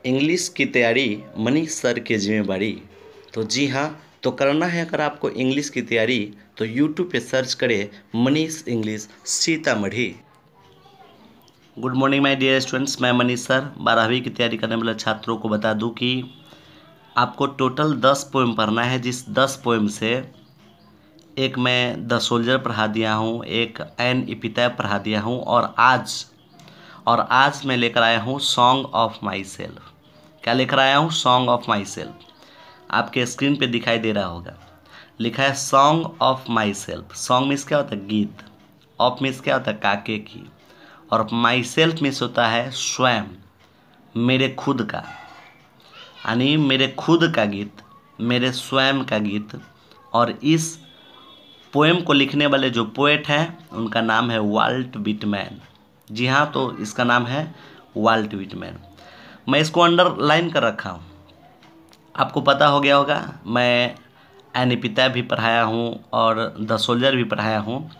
English की तैयारी Manish sir की जिम्मेदारी। तो जी हाँ, तो करना है अगर आपको इंग्लिश की तैयारी तो यूट्यूब पे सर्च करें Manish English Sitamarhi. Good morning my dear students, मैं मनीष सर 12वीं की तैयारी करने वाले छात्रों को बता दूं कि आपको टोटल 10 पोएम पढ़ना है, जिस 10 पोएम से एक मैं द सोल्जर पढ़ा दिया हूँ, एक एन एपिटैफ पढ़ा दिया हूँ और आज मैं लेकर आया हूँ सॉन्ग ऑफ माई सेल्फ। क्या लेकर आया हूँ? Song of my self. आपके स्क्रीन पे दिखाई दे रहा होगा, लिखा है song of my self. Song means क्या होता है? गीत। ऑफ मीन्स क्या होता है? काके की। और माई सेल्फ मीन्स होता है स्वयं, मेरे खुद का, यानी मेरे खुद का गीत, मेरे स्वयं का गीत। और इस पोएम को लिखने वाले जो पोएट हैं उनका नाम है वाल्ट व्हिटमैन। जी हाँ, तो इसका नाम है वाल्ट व्हिटमैन। मैं इसको अंडरलाइन कर रखा हूँ, आपको पता हो गया होगा। मैं एन एपिटैफ भी पढ़ाया हूँ और द सोल्जर भी पढ़ाया हूँ।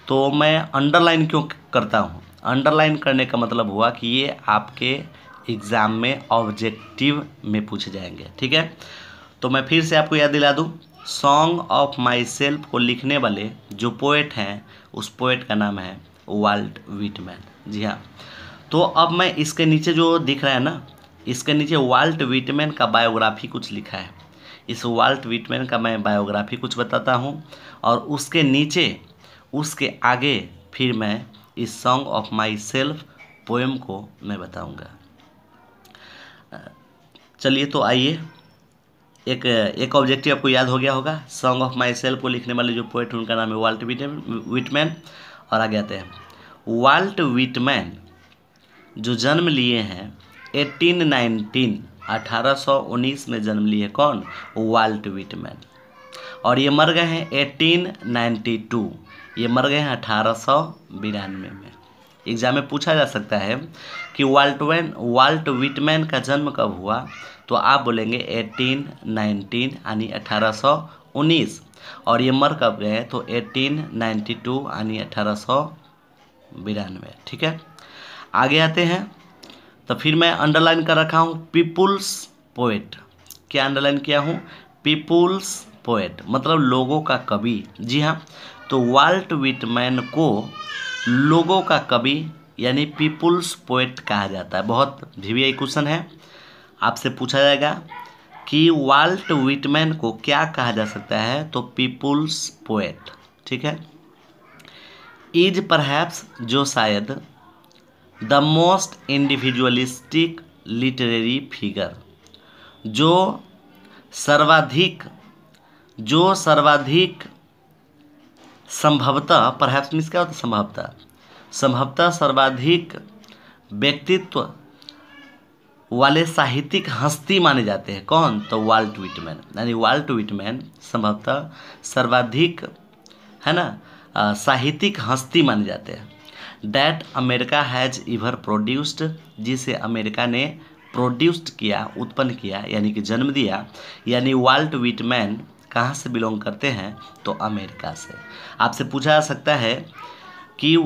तो मैं अंडरलाइन क्यों करता हूँ? अंडरलाइन करने का मतलब हुआ कि ये आपके एग्ज़ाम में ऑब्जेक्टिव में पूछे जाएंगे, ठीक है। तो मैं फिर से आपको याद दिला दूँ, सॉन्ग ऑफ माई सेल्फ को लिखने वाले जो पोएट हैं उस पोएट का नाम है वाल्ट व्हिटमैन। जी हाँ, तो अब मैं इसके नीचे जो दिख रहा है ना, इसके नीचे वाल्ट व्हिटमैन का बायोग्राफी कुछ लिखा है। इस वाल्ट व्हिटमैन का मैं बायोग्राफी कुछ बताता हूँ और उसके नीचे, उसके आगे फिर मैं इस song of my self poem को मैं बताऊँगा। चलिए तो आइए, एक ऑब्जेक्टिव आपको याद हो गया होगा। सॉन्ग ऑफ माई सेल्फ को लिखने वाले जो पोएट उनका नाम है वाल्ट व्हिटमैन। और आगे आते हैं, वाल्ट व्हिटमैन जो जन्म लिए हैं 1819 में जन्म लिए। कौन? Walt Whitman. और ये मर गए हैं 1892, ये मर गए हैं 1892 में। एग्जाम में पूछा जा सकता है कि वाल्ट व्हिटमैन का जन्म कब हुआ, तो आप बोलेंगे 1819 यानी 1819। और ये मर कब गए? तो 1892 यानी 1892, ठीक है। आगे आते हैं, तो फिर मैं अंडरलाइन कर रखा हूँ पीपुल्स पोएट। क्या अंडरलाइन किया हूँ? पीपुल्स पोएट, मतलब लोगों का कवि। जी हाँ, तो वाल्ट व्हिटमैन को लोगों का कवि यानी पीपुल्स पोएट कहा जाता है। बहुत VVI क्वेश्चन है, आपसे पूछा जाएगा कि वाल्ट व्हिटमैन को क्या कहा जा सकता है, तो पीपुल्स पोएट, ठीक है। इज परहैप्स, जो शायद the most individualistic literary figure, जो सर्वाधिक संभवतः, परहैप्स मीन्स क्या होता है? संभवतः सर्वाधिक व्यक्तित्व वाले साहित्यिक हस्ती माने जाते हैं। कौन? तो वाल्ट व्हिटमैन। यानी वाल्ट व्हिटमैन संभवतः सर्वाधिक, है ना, साहित्यिक हस्ती माने जाते हैं। That America has ever produced, जिसे अमेरिका ने प्रोड्यूस्ड किया, उत्पन्न किया, यानी कि जन्म दिया। यानी वाल्ट व्हिटमैन कहाँ से बिलोंग करते हैं? तो अमेरिका से। आपसे पूछा जा सकता है कि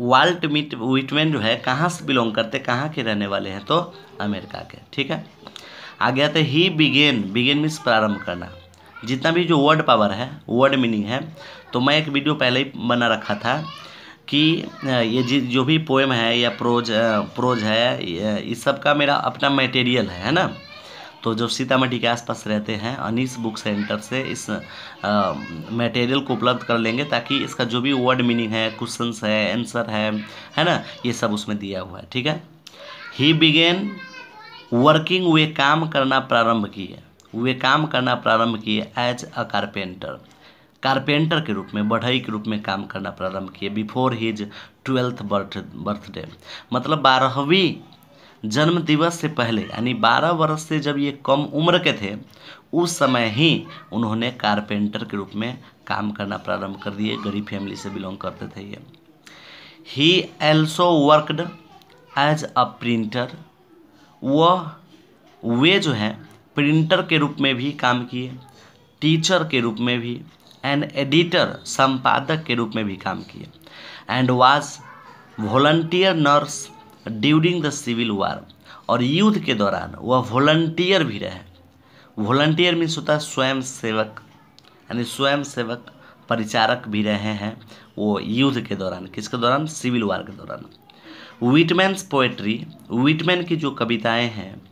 वाल्ट व्हिटमैन जो है कहाँ से बिलोंग करते, कहाँ के रहने वाले हैं? तो अमेरिका के, ठीक है। आगे आते ही बिगेन मीन्स प्रारंभ करना। जितना भी जो वर्ड पावर है, वर्ड मीनिंग है, तो मैं एक वीडियो पहले ही बना रखा था कि ये जो भी पोएम है या प्रोज है, इस सब का मेरा अपना मटेरियल है ना। तो जो सीतामढ़ी के आसपास रहते हैं, अनीस बुक सेंटर से इस मटेरियल को उपलब्ध कर लेंगे, ताकि इसका जो भी वर्ड मीनिंग है, क्वेश्चंस है, आंसर है ना, ये सब उसमें दिया हुआ है, ठीक है। ही बिगेन वर्किंग, वे काम करना प्रारंभ किए एज अ कारपेंटर के रूप में, बढ़ई के रूप में काम करना प्रारंभ किए। बिफोर हिज 12th बर्थडे, मतलब 12वीं जन्म दिवस से पहले, यानी 12 वर्ष से जब ये कम उम्र के थे, उस समय ही उन्होंने कारपेंटर के रूप में काम करना प्रारंभ कर दिए। गरीब फैमिली से बिलोंग करते थे ये। He also worked as a printer, वे जो हैं प्रिंटर के रूप में भी काम किए, टीचर के रूप में भी, एंड एडिटर, संपादक के रूप में भी काम किए। And was volunteer nurse during the civil war, और युद्ध के दौरान वह वॉलंटियर भी रहे। वॉलंटियर मीन्स होता है स्वयं सेवक, यानी स्वयं सेवक परिचारक भी रहे हैं वो युद्ध के दौरान। किसके दौरान? सिविल वार के दौरान। विटमैन्स पोएट्री, विटमैन की जो कविताएं हैं,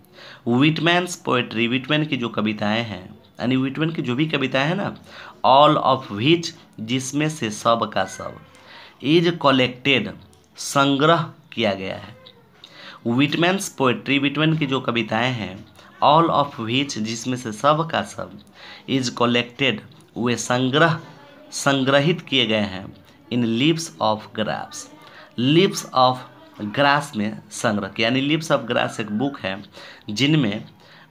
विटमैन्स पोएट्री, विटमैन की जो कविताएं हैं, यानी विटमैन की जो भी कविताएं हैं ना, ऑल ऑफ विच, जिसमें से सब का सब, इज कलेक्टेड, संग्रह किया गया है। विटमैन्स पोएट्री, विटमैन की जो कविताएं हैं, ऑल ऑफ विच, जिसमें से सब का सब, इज कलेक्टेड, वे संग्रहित किए गए हैं, in Leaves of Grass, Leaves of Grass में संग्रह किया। यानी लिप्स ऑफ ग्रास एक बुक है जिनमें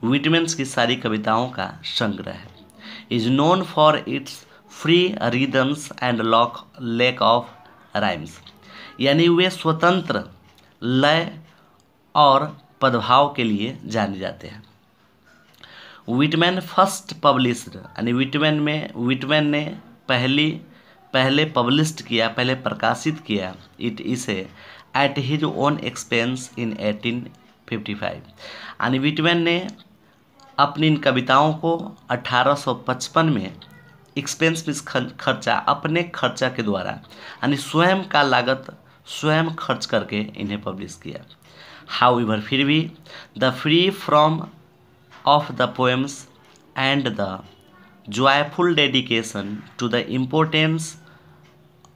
विटमैन्स की सारी कविताओं का संग्रह है। Is known for its free rhythms and lack of rhymes, यानी वे स्वतंत्र लय और पदभाव के लिए जाने जाते हैं। विटमैन फर्स्ट पब्लिश्ड, यानी विटमैन ने पहले पब्लिश्ड किया, पहले प्रकाशित किया इसे एट हिज ओन एक्सपेंस इन 1855, यानी विटमैन ने अपनी इन कविताओं को 1855 में एक्सपेंस मीन्स खर्चा, अपने खर्चा के द्वारा, यानी स्वयं का लागत स्वयं खर्च करके इन्हें पब्लिश किया। हाउएवर, फिर भी the free from of the poems and the joyful dedication to the importance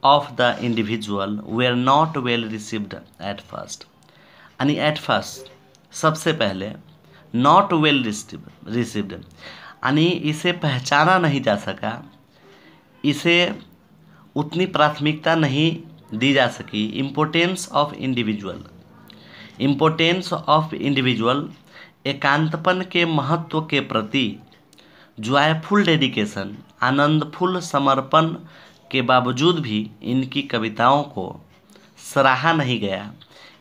of the individual were not well received at first, यानी at first सबसे पहले not well received, यानी इसे पहचाना नहीं जा सका, इसे उतनी प्राथमिकता नहीं दी जा सकी। Importance of individual, importance of individual, एकांतपन के महत्व के प्रति जॉयफुल डेडिकेशन, आनंदफुल समर्पण के बावजूद भी इनकी कविताओं को सराहा नहीं गया,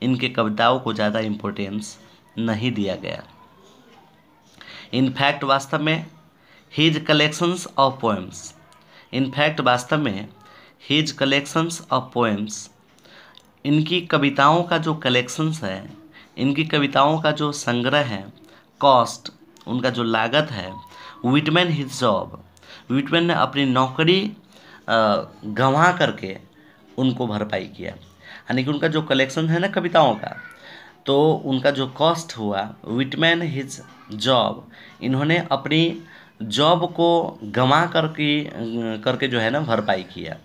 इनके कविताओं को ज़्यादा इम्पोर्टेंस नहीं दिया गया। इनफैक्ट वास्तव में his collections of poems, in fact वास्तव में हिज कलेक्शंस ऑफ पोएम्स, इनकी कविताओं का जो कलेक्शंस है, इनकी कविताओं का जो संग्रह है, कॉस्ट, उनका जो लागत है, विटमैन हिज जॉब, विटमैन ने अपनी नौकरी गंवा करके उनको भरपाई किया, यानी कि उनका जो कलेक्शन है ना कविताओं का, तो उनका जो कॉस्ट हुआ, विटमैन हिज जॉब, इन्होंने अपनी जॉब को गंवा करके जो है ना भरपाई किया।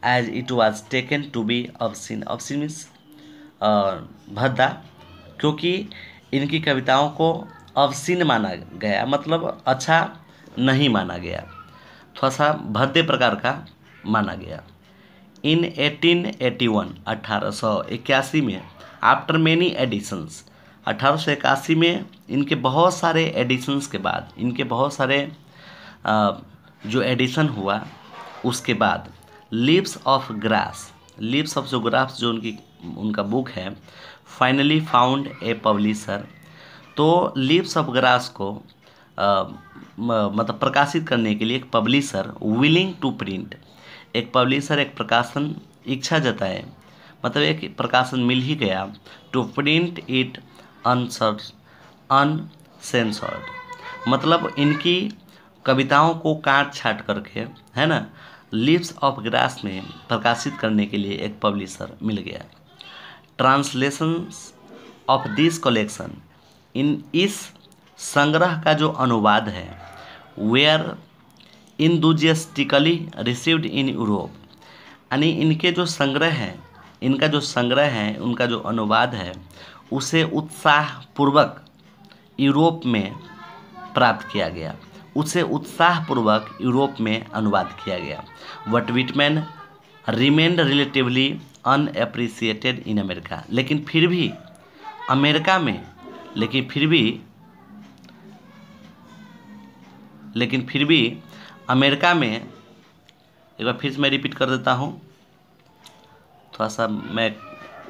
As it was taken to be obscene, obscene means भद्दा, क्योंकि इनकी कविताओं को ऑब्सीन माना गया, मतलब अच्छा नहीं माना गया, थोड़ा सा भद्दे प्रकार का माना गया। इन 1881, 1881 में, आफ्टर मेनी एडिशंस, 1881 में इनके बहुत सारे एडिशंस के बाद, इनके बहुत सारे जो एडिशन हुआ उसके बाद, Leaves of Grass, Leaves of जो ग्रास जो उनका बुक है, फाइनली फाउंड ए पब्लिशर, तो लिप्स ऑफ ग्रास को मतलब प्रकाशित करने के लिए एक पब्लिशर विलिंग टू प्रिंट, एक पब्लिशर, एक प्रकाशन इच्छा जताए, मतलब एक प्रकाशन मिल ही गया, टू प्रिंट इट अनसेंसर्ड, मतलब इनकी कविताओं को काट छाट करके, है ना, लिप्स ऑफ ग्रास में प्रकाशित करने के लिए एक पब्लिशर मिल गया। ट्रांसलेशंस ऑफ दिस कलेक्शन, इस संग्रह का जो अनुवाद है, where enthusiastically received in Europe, यानी इनके जो संग्रह हैं, इनका जो संग्रह है, उनका जो अनुवाद है, उसे उत्साहपूर्वक यूरोप में प्राप्त किया गया, उसे उत्साहपूर्वक यूरोप में अनुवाद किया गया। But Whitman remained relatively unappreciated in America, लेकिन फिर भी अमेरिका में, लेकिन फिर भी अमेरिका में, एक बार फिर से मैं रिपीट कर देता हूँ, थोड़ा सा मैं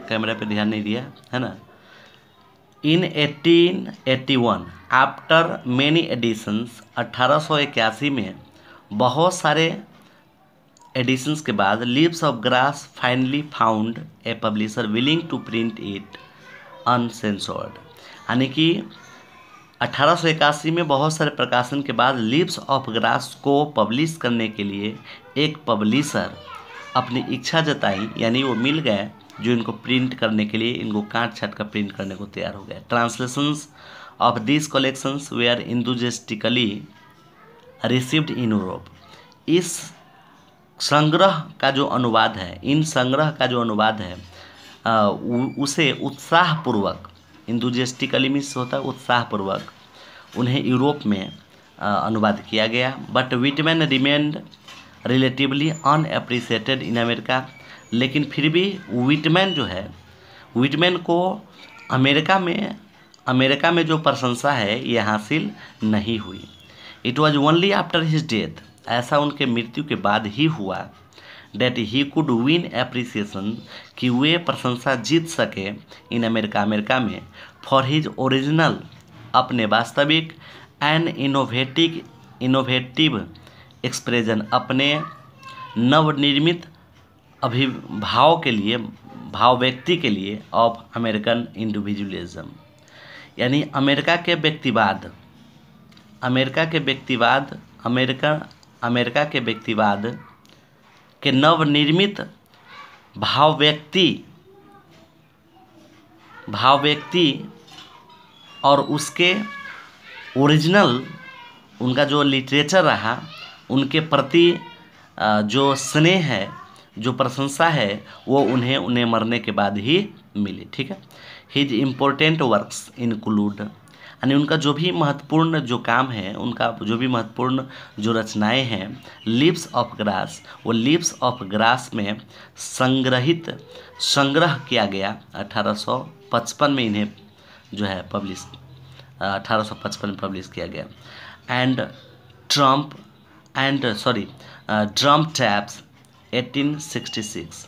कैमरा पे ध्यान नहीं दिया है ना। इन 1881, आफ्टर मेनी एडिशंस, 1881 में बहुत सारे एडिशंस के बाद, Leaves of Grass finally found a publisher willing to print it uncensored, यानी कि 1881 में बहुत सारे प्रकाशन के बाद लीव्स ऑफ ग्रास को पब्लिश करने के लिए एक पब्लिशर अपनी इच्छा जताई, यानी वो मिल गए जो इनको प्रिंट करने के लिए, इनको काट छाट कर प्रिंट करने को तैयार हो गए। Translations of this collections were enthusiastically received in Europe. इस संग्रह का जो अनुवाद है, इन संग्रह का जो अनुवाद है उसे उत्साहपूर्वक, इंथुजियास्टिकली मीन्स होता है उत्साहपूर्वक, उन्हें यूरोप में अनुवाद किया गया। But Whitman remained relatively unappreciated in America. लेकिन फिर भी विटमैन जो है, विटमैन को अमेरिका में जो प्रशंसा है ये हासिल नहीं हुई। It was only after his death, ऐसा उनके मृत्यु के बाद ही हुआ, that he could win appreciation, कि वे प्रशंसा जीत सके इन अमेरिका में, फॉर हिज ओरिजिनल, अपने वास्तविक, एंड इनोवेटिव एक्सप्रेशन, अपने नवनिर्मित अभिभाव के लिए, भाव व्यक्ति के लिए, ऑफ अमेरिकन इंडिविजुअलिज्म, यानी अमेरिका के व्यक्तिवाद के नवनिर्मित भाव व्यक्ति और उसके ओरिजिनल, उनका जो लिटरेचर रहा, उनके प्रति जो स्नेह है, जो प्रशंसा है, वो उन्हें मरने के बाद ही मिली। ठीक है। हिज इम्पोर्टेंट वर्क्स इंक्लूड, यानी उनका जो भी महत्वपूर्ण जो काम है, उनका जो भी महत्वपूर्ण जो रचनाएं हैं, लीव्स ऑफ ग्रास, वो लीव्स ऑफ ग्रास में संग्रह किया गया 1855 में, इन्हें जो है 1855 में पब्लिश किया गया। एंड ड्रम टैप्स 1866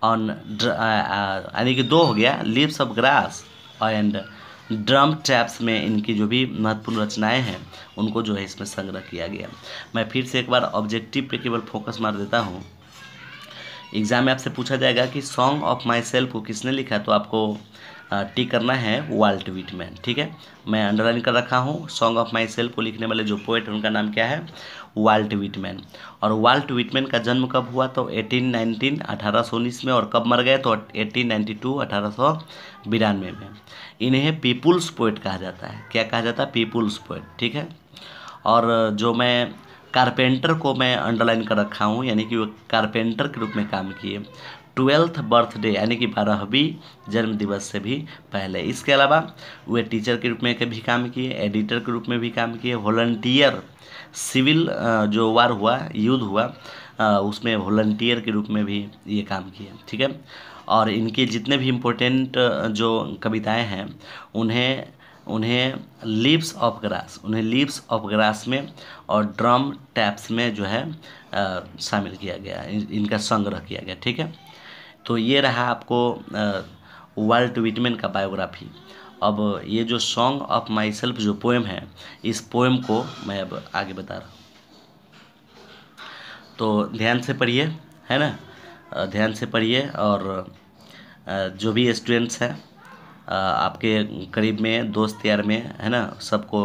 ऑन, यानी कि दो हो गया, leaves of grass and drum taps में इनकी जो भी महत्वपूर्ण रचनाएं हैं उनको जो है इसमें संग्रह किया गया। मैं फिर से एक बार ऑब्जेक्टिव पे केवल फोकस मार देता हूँ। एग्जाम में आपसे पूछा जाएगा कि सॉन्ग ऑफ माई सेल्फ को किसने लिखा, तो आपको टिक करना है वाल्ट विटमैन। ठीक है, मैं अंडरलाइन कर रखा हूँ। सॉन्ग ऑफ माई सेल्फ को लिखने वाले जो पोएट हैं उनका नाम क्या है, वाल्ट विटमैन। और वाल्ट विटमैन का जन्म कब हुआ, तो 1819 में, और कब मर गए, तो 1892 1892 में। इन्हें पीपुल्स पोएट कहा जाता है। क्या कहा जाता है, पीपुल्स पोएट। ठीक है। और जो मैं कारपेंटर को मैं अंडरलाइन कर रखा हूँ, यानी कि वो कारपेंटर के रूप में काम किए 12th बर्थडे, यानी कि 12वीं जन्म दिवस से भी पहले। इसके अलावा वे टीचर के रूप में भी काम किए, एडिटर के रूप में भी काम किए, वॉलंटियर, सिविल जो वार हुआ, युद्ध हुआ, उसमें वॉलंटियर के रूप में भी ये काम किए। ठीक है। और इनके जितने भी इम्पोर्टेंट जो कविताएं हैं उन्हें लीव्स ऑफ ग्रास में और ड्रम टैप्स में जो है शामिल किया गया, इनका संग्रह किया गया। ठीक है। तो ये रहा आपको वाल्ट विटमैन का बायोग्राफी। अब ये जो सॉन्ग ऑफ माई सेल्फ जो पोएम है, इस पोएम को मैं अब आगे बता रहा हूँ, तो ध्यान से पढ़िए, है ना, ध्यान से पढ़िए। और जो भी स्टूडेंट्स हैं आपके करीब में, दोस्त यार में, है ना, सबको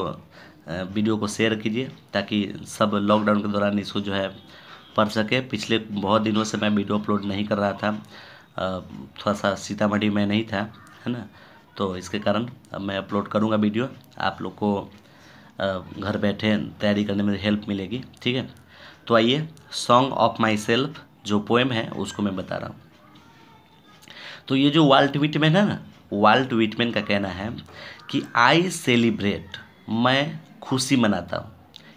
वीडियो को शेयर कीजिए ताकि सब लॉकडाउन के दौरान इसको जो है पढ़ सके। पिछले बहुत दिनों से मैं वीडियो अपलोड नहीं कर रहा था, थोड़ा सा सीतामढ़ी में नहीं था, है ना, तो इसके कारण अब मैं अपलोड करूँगा वीडियो, आप लोग को घर बैठे तैयारी करने में हेल्प मिलेगी। ठीक है। तो आइए, सॉन्ग ऑफ माई सेल्फ जो पोएम है उसको मैं बता रहा हूँ। तो ये जो वाल्ट विटमैन है ना, वाल्ट विटमैन का कहना है कि आई सेलिब्रेट, मैं खुशी मनाता हूँ।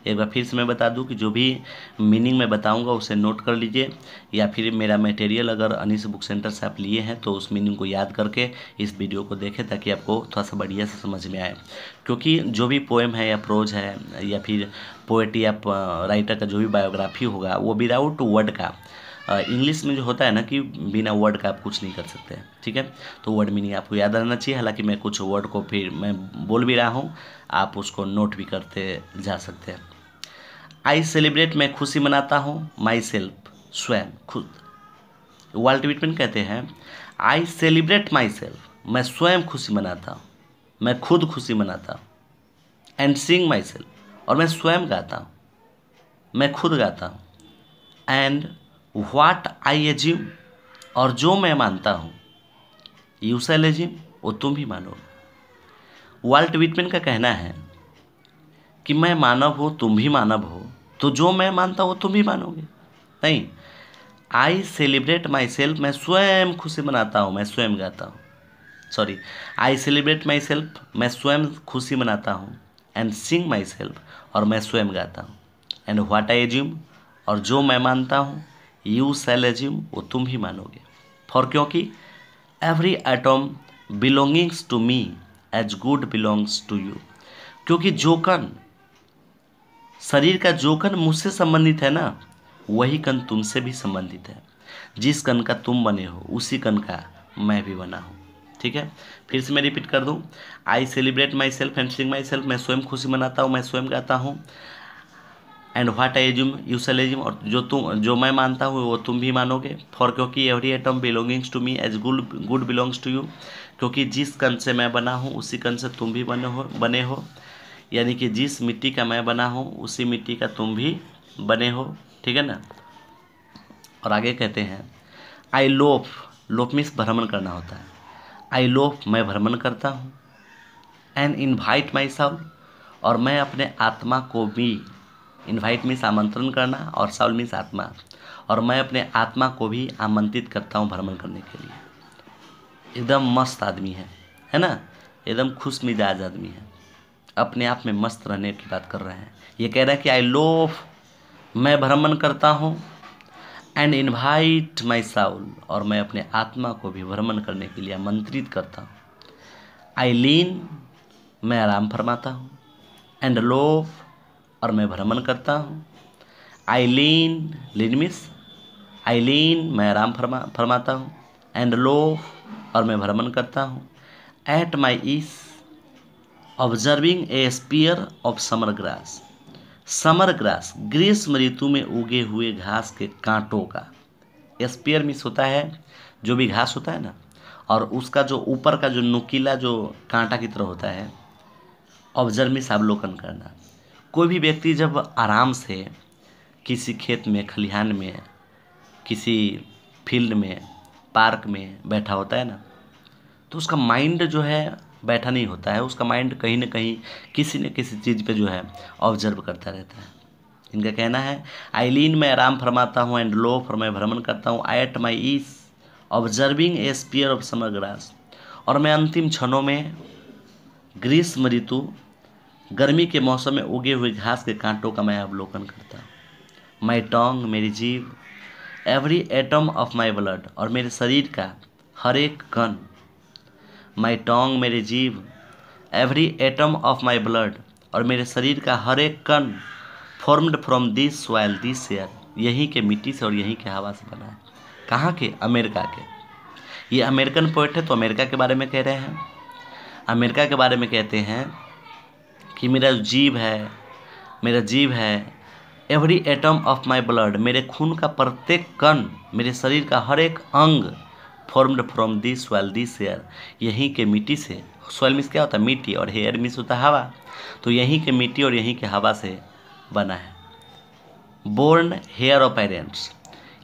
एक बार फिर से मैं बता दूं कि जो भी मीनिंग मैं बताऊंगा उसे नोट कर लीजिए, या फिर मेरा मटेरियल अगर अनीस बुक सेंटर से आप लिए हैं तो उस मीनिंग को याद करके इस वीडियो को देखें ताकि आपको थोड़ा सा बढ़िया से समझ में आए। क्योंकि जो भी पोएम है या प्रोज है या फिर पोएट या राइटर का जो भी बायोग्राफी होगा वो विदाउट वर्ड का, इंग्लिश में जो होता है ना कि बिना वर्ड का आप कुछ नहीं कर सकते। ठीक है। तो वर्ड मीनिंग आपको याद रहना चाहिए। हालांकि मैं कुछ वर्ड को फिर मैं बोल भी रहा हूँ, आप उसको नोट भी करते जा सकते हैं। आई सेलिब्रेट, मैं खुशी मनाता हूँ, माई सेल्फ, स्वयं, खुद। वाल्ट विटमैन कहते हैं आई सेलिब्रेट माई सेल्फ, मैं स्वयं खुशी मनाता हूँ। मैं खुद खुशी मनाता हूँ। एंड सिंग माई सेल्फ, और मैं स्वयं गाता हूँ, मैं खुद गाता हूँ। एंड व्हाट आई एज्यूम, और जो मैं मानता हूँ, यू शैल एज्यूम, वो तुम भी मानोगे। वाल्ट विटमैन का कहना है कि मैं मानव हो, तुम भी मानव हो, तो जो मैं मानता हूँ वो तुम भी मानोगे। नहीं, आई सेलिब्रेट माई सेल्फ, मैं स्वयं खुशी मनाता हूँ, मैं स्वयं गाता हूँ। Sorry, I celebrate my self, मैं स्वयं खुशी मनाता हूँ। एंड सिंग माई सेल्फ, और मैं स्वयं गाता हूँ। एंड व्हाट आई एज्यूम, और जो मैं मानता हूँ, यू शैल एज्यूम, वो तुम भी मानोगे। फॉर क्योंकि every atom belongings to me as good belongs to you, क्योंकि जो कण, शरीर का जो कण मुझसे संबंधित है ना, वही कण तुमसे भी संबंधित है। जिस कण का तुम बने हो उसी कण का मैं भी बना हूँ। ठीक है, फिर से मैं रिपीट कर दूँ। I celebrate my self and Singh my self, मैं स्वयं खुशी मनाता हूँ, मैं स्वयं गाता हूँ। And what I assume you shall assume, और जो मैं मानता हूँ वो तुम भी मानोगे। फॉर क्योंकि every atom belongings to me as good belongs to you, क्योंकि जिस कण से मैं बना हूँ उसी कण से तुम भी बने हो। यानी कि जिस मिट्टी का मैं बना हूँ उसी मिट्टी का तुम भी बने हो। ठीक है ना। और आगे कहते हैं आई लोफ, लोफ मीन्स भ्रमण करना होता है। आई लोफ, मैं भ्रमण करता हूँ। एंड इन्वाइट माई साउल, और मैं अपने आत्मा को भी, इन्वाइट मीन्स आमंत्रण करना और साउल मीन्स आत्मा, और मैं अपने आत्मा को भी आमंत्रित करता हूँ भ्रमण करने के लिए। एकदम मस्त आदमी है ना, एकदम खुश मिजाज आदमी है, अपने आप में मस्त रहने की बात कर रहे हैं। ये कह रहा है कि आई लोफ, मैं भ्रमण करता हूँ। एंड इन्वाइट माई साउल, और मैं अपने आत्मा को भी भ्रमण करने के लिए आमंत्रित करता हूँ। आई लीन, मैं आराम फरमाता हूँ। एंड लोफ, और मैं भ्रमण करता हूँ। आई लीन, लीन मीन्स आई लीन, मैं आराम फरमाता हूँ। एंड लोफ, और मैं भ्रमण करता हूँ। At my ease observing a spear of summer grass, summer grass ग्रीष्म ऋतु में उगे हुए घास के कांटों का। स्पीयर मीन्स होता है जो भी घास होता है ना, और उसका जो ऊपर का जो नुकीला जो कांटा की तरह होता है। ऑब्जर्व मीन्स अवलोकन करना। कोई भी व्यक्ति जब आराम से किसी खेत में, खलिहान में, किसी फील्ड में, पार्क में बैठा होता है ना, तो उसका माइंड जो है बैठा नहीं होता है, उसका माइंड कहीं ना कहीं किसी न किसी चीज़ पे जो है ऑब्जर्व करता रहता है। इनका कहना है आईलीन, मैं आराम फरमाता हूँ। एंड लो, फॉर मैं भ्रमण करता हूँ। I at my ease observing a spear of summer grass, और मैं अंतिम क्षणों में ग्रीष्म ऋतु, गर्मी के मौसम में उगे हुए घास के कांटों का मैं अवलोकन करता हूँ। माई टोंग, मेरी जीभ, every atom of my blood, और मेरे शरीर का हर एक कण। माई टोंग, मेरी जीभ, every atom of my blood, और मेरे शरीर का हर एक कण। Formed from this soil this air, यहीं के मिट्टी से और यहीं के हवा से बना है। कहाँ के? अमेरिका के। ये अमेरिकन पोइट है, तो अमेरिका के बारे में कह रहे हैं। अमेरिका के बारे में कहते हैं कि मेरा जीव है, मेरा जीव है, every atom of my blood, मेरे खून का प्रत्येक कण, मेरे शरीर का हर एक अंग। Formed from this soil this air, यहीं के मिट्टी से। सॉइल मीन्स क्या होता है? मिट्टी, और हेयर मीन्स होता है हवा, तो यहीं के मिट्टी और यहीं के हवा से बना है। बोर्न हेयर ऑफ पेरेंट्स,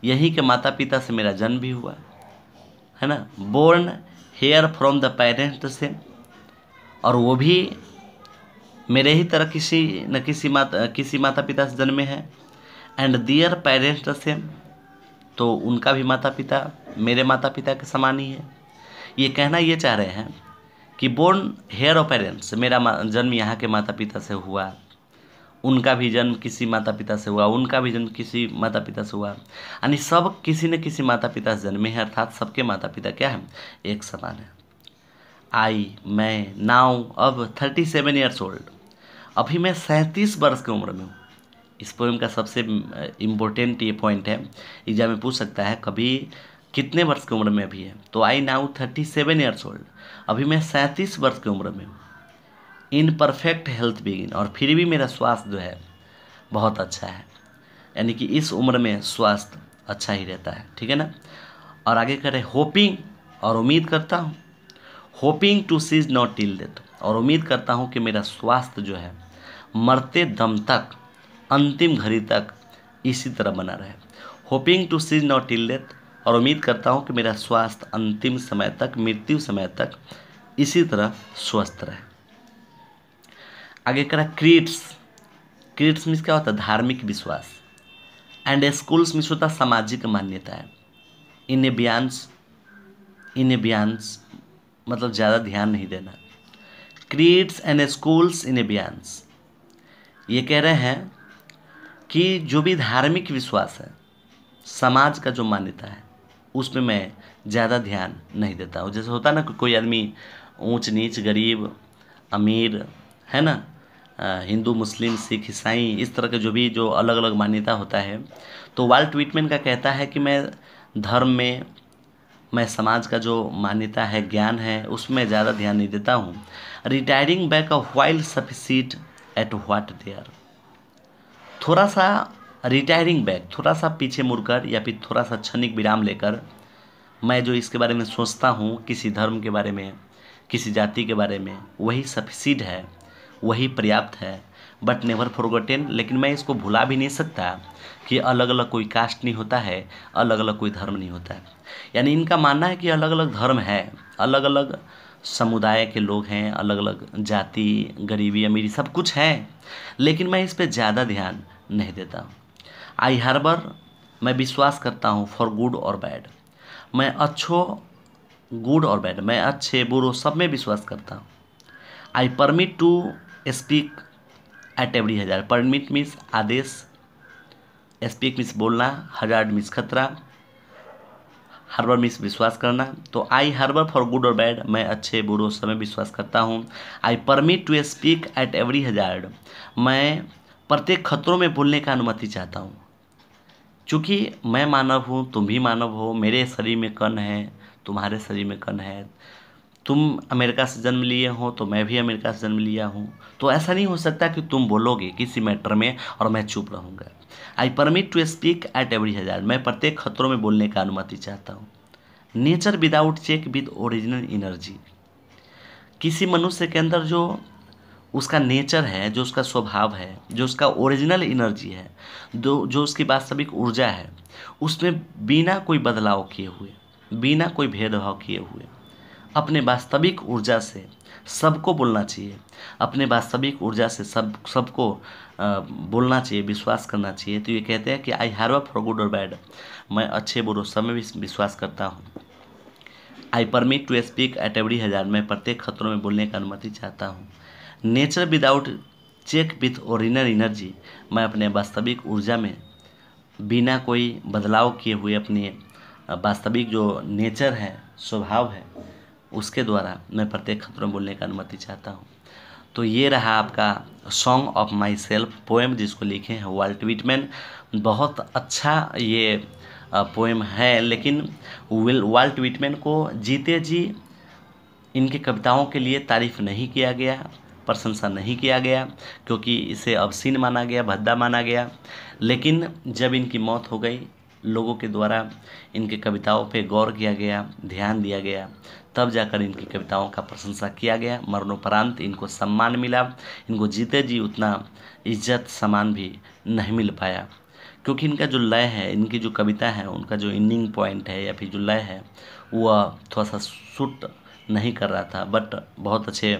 यहीं के माता पिता से मेरा जन्म भी हुआ है ना। Born here from the parents से, और वो भी मेरे ही तरह किसी न किसी माता पिता से जन्मे हैं। एंड दियर पेरेंट्स से, तो उनका भी माता पिता मेरे माता पिता के समान ही है। ये कहना ये चाह रहे हैं कि बोर्न हेयर ऑफ पेरेंट्स, मेरा जन्म यहाँ के माता पिता से हुआ, उनका भी जन्म किसी माता पिता से हुआ, उनका भी जन्म किसी माता पिता से हुआ, यानी सब किसी न किसी माता पिता से जन्मे हैं, अर्थात सबके माता पिता क्या है? एक समान है। आई, मैं, नाउ, अब 37 ईयर्स ओल्ड, अभी मैं 37 वर्ष की उम्र में हूँ। इस पोएम का सबसे इम्पोर्टेंट ये पॉइंट है, एग्जाम में पूछ सकता है कभी कितने वर्ष की उम्र में अभी है, तो आई नाउ 37 ईयर्स ओल्ड, अभी मैं 37 वर्ष की उम्र में हूँ। इन परफेक्ट हेल्थ बिगिन, और फिर भी मेरा स्वास्थ्य जो है बहुत अच्छा है, यानी कि इस उम्र में स्वास्थ्य अच्छा ही रहता है। ठीक है ना। और आगे कह रहे होपिंग, और उम्मीद करता हूँ। Hoping to cease not till death, और उम्मीद करता हूँ कि मेरा स्वास्थ्य जो है मरते दम तक, अंतिम घड़ी तक इसी तरह बना रहे। Hoping to see not till death, और उम्मीद करता हूँ कि मेरा स्वास्थ्य अंतिम समय तक, मृत्यु समय तक इसी तरह स्वस्थ रहे। आगे करा क्रीड्स। क्रीड्स मीन्स क्या होता है? धार्मिक विश्वास। एंड स्कूल्स मीन्स होता है सामाजिक मान्यता है। इन बियांस मतलब ज़्यादा ध्यान नहीं देना। क्रीड्स एंड स्कूल्स इन बियांस, ये कह रहे हैं कि जो भी धार्मिक विश्वास है, समाज का जो मान्यता है, उसमें मैं ज़्यादा ध्यान नहीं देता हूँ। जैसे होता है ना कि कोई आदमी ऊंच नीच, गरीब अमीर, है ना, हिंदू मुस्लिम सिख ईसाई, इस तरह के जो अलग अलग मान्यता होता है, तो वाल्ट व्हिटमैन का कहता है कि मैं धर्म में, मैं समाज का जो मान्यता है, ज्ञान है, उसमें ज़्यादा ध्यान नहीं देता हूँ। Retiring back a while sufficed at what there, थोड़ा सा रिटायरिंग बैक, थोड़ा सा पीछे मुड़कर या फिर थोड़ा सा क्षणिक विराम लेकर मैं जो इसके बारे में सोचता हूँ, किसी धर्म के बारे में, किसी जाति के बारे में, वही सफिसीड है, वही पर्याप्त है। बट नेवर फॉरगॉटेन, लेकिन मैं इसको भुला भी नहीं सकता कि अलग अलग कोई कास्ट नहीं होता है, अलग अलग कोई धर्म नहीं होता है। यानी इनका मानना है कि अलग अलग धर्म है, अलग अलग समुदाय के लोग हैं, अलग अलग जाति, गरीबी अमीरी सब कुछ है, लेकिन मैं इस पर ज़्यादा ध्यान नहीं देता हूँ। आई हार्बर, मैं विश्वास करता हूँ, फॉर गुड और बैड, मैं गुड और बैड, मैं अच्छे बुरो सब में विश्वास करता हूँ। I permit to speak at every hazard, permit means आदेश, स्पीक मीन्स बोलना, हजार्ड मीन्स खतरा, हार्बर मीन्स विश्वास करना। तो आई हार्बर फॉर गुड और बैड, मैं अच्छे बुरो सब में विश्वास करता हूँ। I permit to speak at every hazard, मैं प्रत्येक खतरों में बोलने का अनुमति चाहता हूँ। चूँकि मैं मानव हूँ, तुम भी मानव हो, मेरे शरीर में कण है, तुम्हारे शरीर में कण है, तुम अमेरिका से जन्म लिए हो तो मैं भी अमेरिका से जन्म लिया हूँ, तो ऐसा नहीं हो सकता कि तुम बोलोगे किसी मैटर में और मैं चुप रहूँगा। I permit to speak at every hazard, मैं प्रत्येक खतरों में बोलने का अनुमति चाहता हूँ। Nature without check with original energy, किसी मनुष्य के अंदर जो उसका नेचर है, जो उसका स्वभाव है, जो उसका ओरिजिनल एनर्जी है, जो उसकी वास्तविक ऊर्जा है, उसमें बिना कोई बदलाव किए हुए, बिना कोई भेदभाव किए हुए अपने वास्तविक ऊर्जा से सबको बोलना चाहिए, अपने वास्तविक ऊर्जा से सबको बोलना चाहिए, विश्वास करना चाहिए। तो ये कहते हैं कि आई हार्बर फॉर गुड और बैड, मैं अच्छे बुरे सब में भी विश्वास करता हूँ। I permit to speak at every hazard, मैं प्रत्येक खतरों में बोलने का अनुमति चाहता हूँ। Nature without check with original energy, मैं अपने वास्तविक ऊर्जा में बिना कोई बदलाव किए हुए अपने वास्तविक जो नेचर है, स्वभाव है, उसके द्वारा मैं प्रत्येक खतरों में बोलने का अनुमति चाहता हूँ। तो ये रहा आपका song of my self poem, जिसको लिखे हैं वाल्ट व्हिटमैन। बहुत अच्छा ये पोएम है, लेकिन वाल्ट व्हिटमैन को जीते जी इनकी कविताओं के लिए तारीफ नहीं किया गया, प्रशंसा नहीं किया गया, क्योंकि इसे obscene माना गया, भद्दा माना गया। लेकिन जब इनकी मौत हो गई, लोगों के द्वारा इनके कविताओं पे गौर किया गया, ध्यान दिया गया, तब जाकर इनकी कविताओं का प्रशंसा किया गया। मरणोपरांत इनको सम्मान मिला, इनको जीते जी उतना इज्जत सम्मान भी नहीं मिल पाया, क्योंकि इनका जो लय है, इनकी जो कविता है, उनका जो इंडिंग पॉइंट है या फिर जो लय है, वह थोड़ा सा सूट नहीं कर रहा था। बट बहुत अच्छे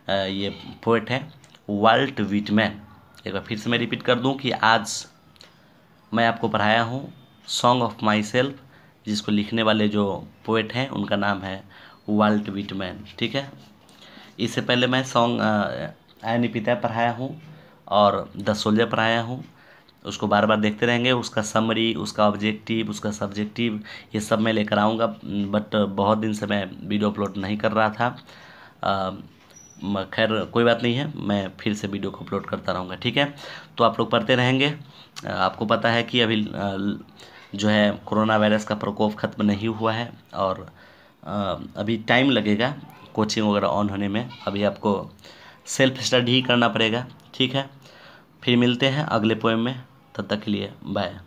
ये पोएट हैं वाल्ट व्हिटमैन। एक बार फिर से मैं रिपीट कर दूं कि आज मैं आपको पढ़ाया हूं सॉन्ग ऑफ माई सेल्फ, जिसको लिखने वाले जो पोएट हैं उनका नाम है वाल्ट व्हिटमैन। ठीक है, इससे पहले मैं सॉन्ग एनी पिता पढ़ाया हूं और द सोल्जर पढ़ाया हूं। उसको बार बार देखते रहेंगे, उसका समरी, उसका ऑब्जेक्टिव, उसका सब्जेक्टिव, ये सब मैं लेकर आऊँगा। बट बहुत दिन से मैं वीडियो अपलोड नहीं कर रहा था। खैर कोई बात नहीं है, मैं फिर से वीडियो को अपलोड करता रहूँगा। ठीक है, तो आप लोग पढ़ते रहेंगे। आपको पता है कि अभी जो है कोरोना वायरस का प्रकोप ख़त्म नहीं हुआ है और अभी टाइम लगेगा कोचिंग वगैरह ऑन होने में। अभी आपको सेल्फ स्टडी ही करना पड़ेगा। ठीक है, फिर मिलते हैं अगले पोएम में, तब तक के लिए बाय।